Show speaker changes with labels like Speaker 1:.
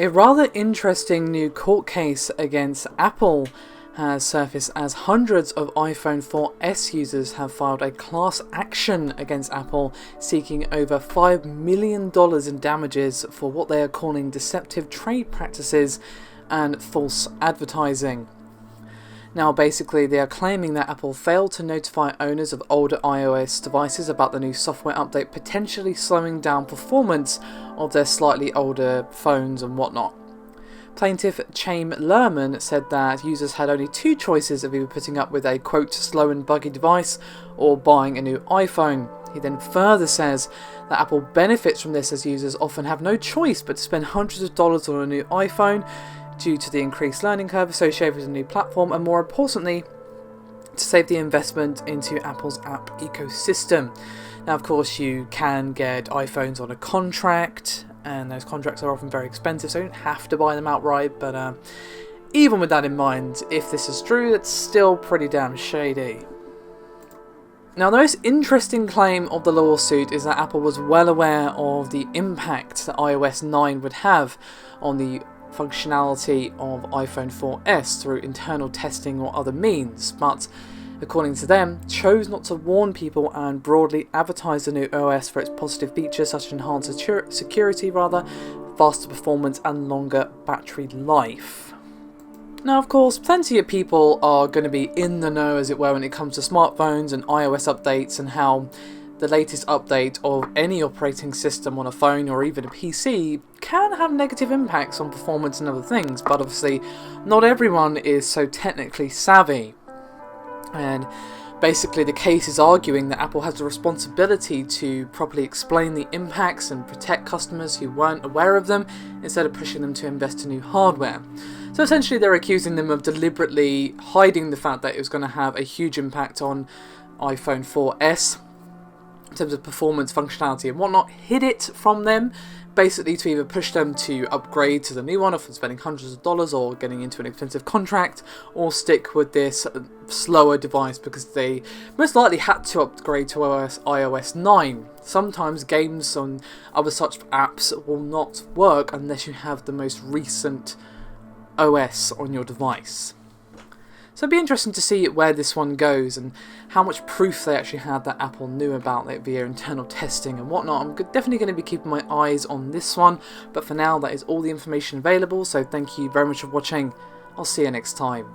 Speaker 1: A rather interesting new court case against Apple has surfaced as hundreds of iPhone 4S users have filed a class action against Apple seeking over $5 million in damages for what they are calling deceptive trade practices and false advertising. Now basically they are claiming that Apple failed to notify owners of older iOS devices about the new software update potentially slowing down performance of their slightly older phones and whatnot. Plaintiff Chaim Lerman said that users had only two choices of either putting up with a quote slow and buggy device or buying a new iPhone. He then further says that Apple benefits from this as users often have no choice but to spend hundreds of dollars on a new iPhone due to the increased learning curve associated with the new platform, and more importantly, to save the investment into Apple's app ecosystem. Now, of course, you can get iPhones on a contract, and those contracts are often very expensive, so you don't have to buy them outright, but even with that in mind, if this is true, it's still pretty damn shady. Now, the most interesting claim of the lawsuit is that Apple was well aware of the impact that iOS 9 would have on the functionality of iPhone 4S through internal testing or other means, but according to them, chose not to warn people and broadly advertise the new OS for its positive features such as enhanced security, faster performance and longer battery life. Now, of course, plenty of people are going to be in the know, as it were, when it comes to smartphones and iOS updates and how the latest update of any operating system on a phone or even a PC can have negative impacts on performance and other things, but obviously not everyone is so technically savvy. And basically the case is arguing that Apple has the responsibility to properly explain the impacts and protect customers who weren't aware of them instead of pushing them to invest in new hardware. So essentially they're accusing them of deliberately hiding the fact that it was going to have a huge impact on iPhone 4S in terms of performance, functionality and whatnot, hid it from them, basically to either push them to upgrade to the new one, often spending hundreds of dollars or getting into an expensive contract, or stick with this slower device because they most likely had to upgrade to iOS 9. Sometimes games and other such apps will not work unless you have the most recent OS on your device. So it'd be interesting to see where this one goes and how much proof they actually had that Apple knew about it via internal testing and whatnot. I'm definitely going to be keeping my eyes on this one, but for now that is all the information available, so thank you very much for watching. I'll see you next time.